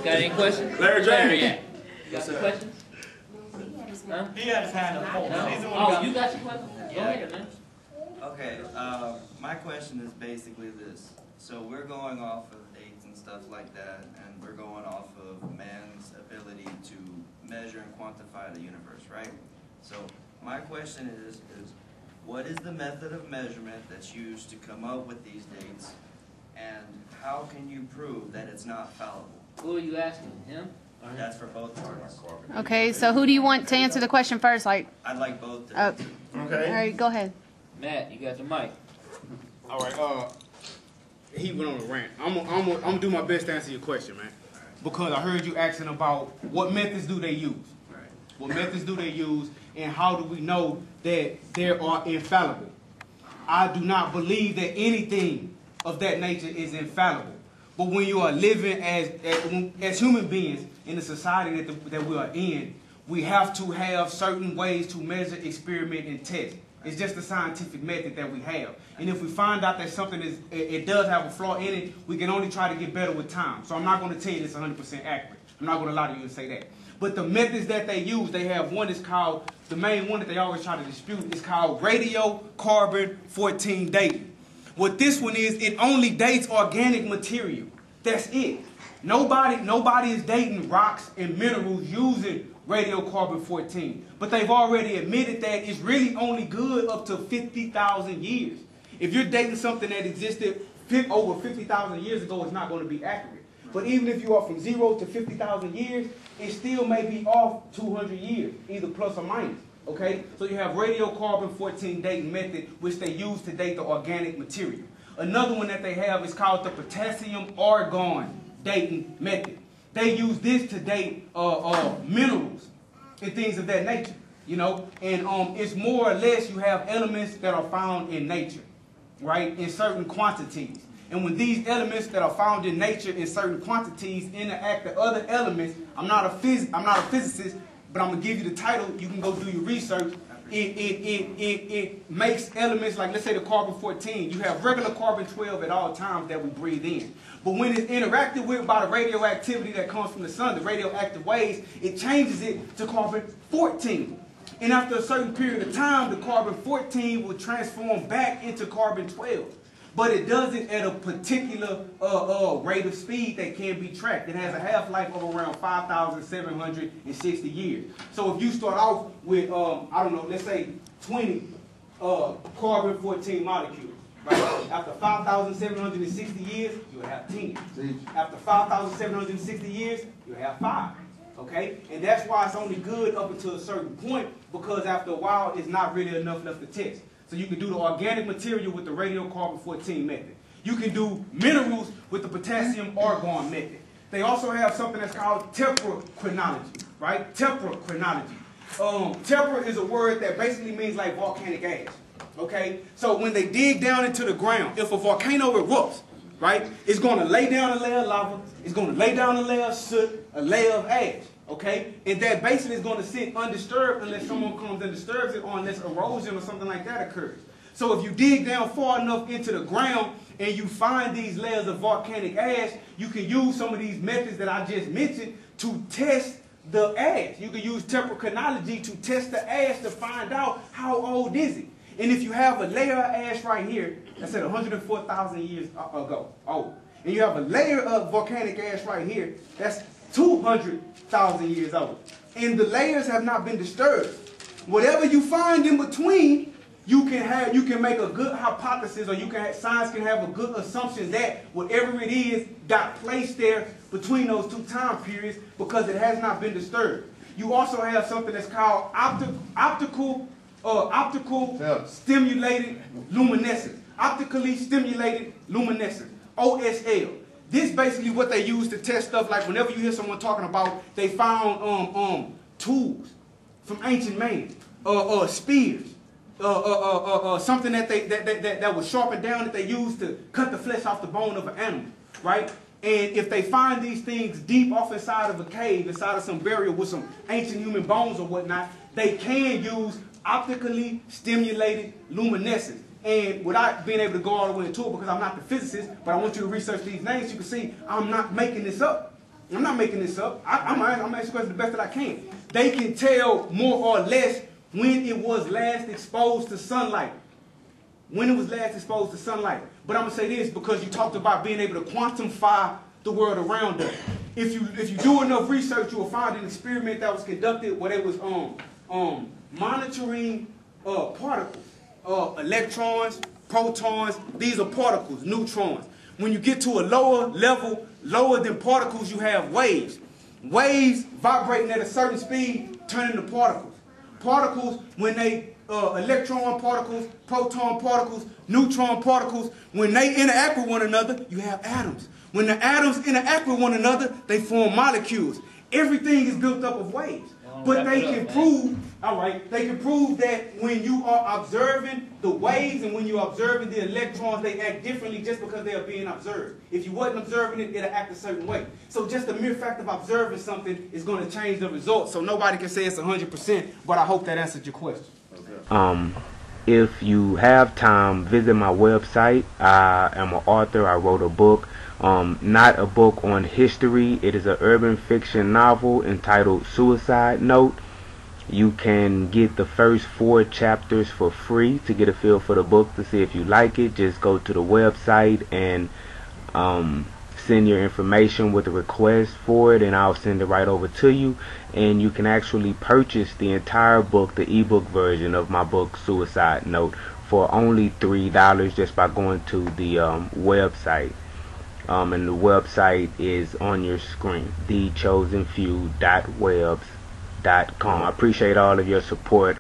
Got any questions? Larry James. Yeah. You got some questions? Huh? He had his hand up. No? Oh, you got your question? Go ahead, man. Okay, my question is basically this. So we're going off of dates and stuff like that, and we're going off of man's ability to measure and quantify the universe, right? So my question is what is the method of measurement that's used to come up with these dates, and how can you prove that it's not fallible? Who are you asking? Him? That's for both parties. Okay, so who do you want to answer the question first? Like, I'd like both to okay. All right, go ahead. Matt, you got the mic. All right. He went on a rant. I'm gonna do my best to answer your question, man. Because I heard you asking about what methods do they use. Right. What methods do they use, and how do we know that they are infallible? I do not believe that anything of that nature is infallible. But when you are living as human beings in the society that we are in, we have to have certain ways to measure, experiment, and test. It's just a scientific method that we have. And if we find out that something it does have a flaw in it, we can only try to get better with time. So I'm not going to tell you it's 100% accurate. I'm not going to lie to you and say that. But the methods that they use, they have one is called, the main one that they always try to dispute is called radiocarbon-14 dating. What this one is, it only dates organic material. That's it. Nobody is dating rocks and minerals using radiocarbon-14. But they've already admitted that it's really only good up to 50,000 years. If you're dating something that existed over 50,000 years ago, it's not going to be accurate. But even if you are from 0 to 50,000 years, it still may be off 200 years, either plus or minus. Okay? So you have radiocarbon-14 dating method, which they use to date the organic material. Another one that they have is called the potassium-argon dating method. They use this to date minerals and things of that nature, you know. And it's more or less you have elements that are found in nature, right, in certain quantities. And when these elements that are found in nature in certain quantities interact with other elements, I'm not a physicist, but I'm gonna give you the title. You can go do your research. It makes elements like, let's say, the carbon-14. You have regular carbon-12 at all times that we breathe in. But when it's interacted with by the radioactivity that comes from the sun, the radioactive waves, it changes it to carbon-14. And after a certain period of time, the carbon-14 will transform back into carbon-12. But it does it at a particular rate of speed that can be tracked. It has a half-life of around 5,760 years. So if you start off with, I don't know, let's say 20 carbon-14 molecules, right? After 5,760 years, you'll have 10. After 5,760 years, you'll have 5. Okay? And that's why it's only good up until a certain point, because after a while, it's not really enough left to test. So you can do the organic material with the radiocarbon-14 method. You can do minerals with the potassium-argon method. They also have something that's called tetrachronology, right? Tetrachronology. Tetra is a word that basically means like volcanic ash, okay? So when they dig down into the ground, if a volcano erupts, right, it's going to lay down a layer of lava, it's going to lay down a layer of soot, a layer of ash. Okay? And that basically is going to sit undisturbed unless someone comes and disturbs it, or unless erosion or something like that occurs. So if you dig down far enough into the ground and you find these layers of volcanic ash, you can use some of these methods that I just mentioned to test the ash. You can use tetrachronology to test the ash to find out how old is it. And if you have a layer of ash right here, that's at 104,000 years ago, old. And you have a layer of volcanic ash right here, that's 200,000 years old. And the layers have not been disturbed. Whatever you find in between, you can make a good hypothesis, or science can have a good assumption that whatever it is got placed there between those two time periods because it has not been disturbed. You also have something that's called optical stimulated luminescence. Optically stimulated luminescence, OSL. This basically what they use to test stuff like whenever you hear someone talking about they found tools from ancient man, spears, something that was sharpened down that they used to cut the flesh off the bone of an animal, right? And if they find these things deep off inside of a cave, inside of some burial with some ancient human bones or whatnot, they can use optically stimulated luminescence. And without being able to go all the way into it, because I'm not the physicist, but I want you to research these names, you can see I'm not making this up. I'm not making this up. I'm asking questions the best that I can. They can tell more or less when it was last exposed to sunlight. When it was last exposed to sunlight. But I'm going to say this because you talked about being able to quantify the world around us. If you do enough research, you will find an experiment that was conducted where they was monitoring particles, electrons, protons. These are particles, neutrons. When you get to a lower level, lower than particles, you have waves. Waves vibrating at a certain speed turn into particles. Particles, when they electron particles, proton particles, neutron particles, when they interact with one another, you have atoms. When the atoms interact with one another, they form molecules. Everything is built up of waves. But they can prove, they can prove that when you are observing the waves and when you're observing the electrons, they act differently just because they are being observed. If you wasn't observing it, it'll act a certain way. So just the mere fact of observing something is going to change the results. So nobody can say it's 100%, but I hope that answered your question. If you have time, visit my website. I am an author. I wrote a book. Not a book on history. It is an urban fiction novel entitled Suicide Note. You can get the first 4 chapters for free to get a feel for the book to see if you like it. Just go to the website and send your information with a request for it, and I'll send it right over to you. And you can actually purchase the entire book, the ebook version of my book Suicide Note, for only $3 just by going to the website. And the website is on your screen, thechosenfew.webs.com. I appreciate all of your support.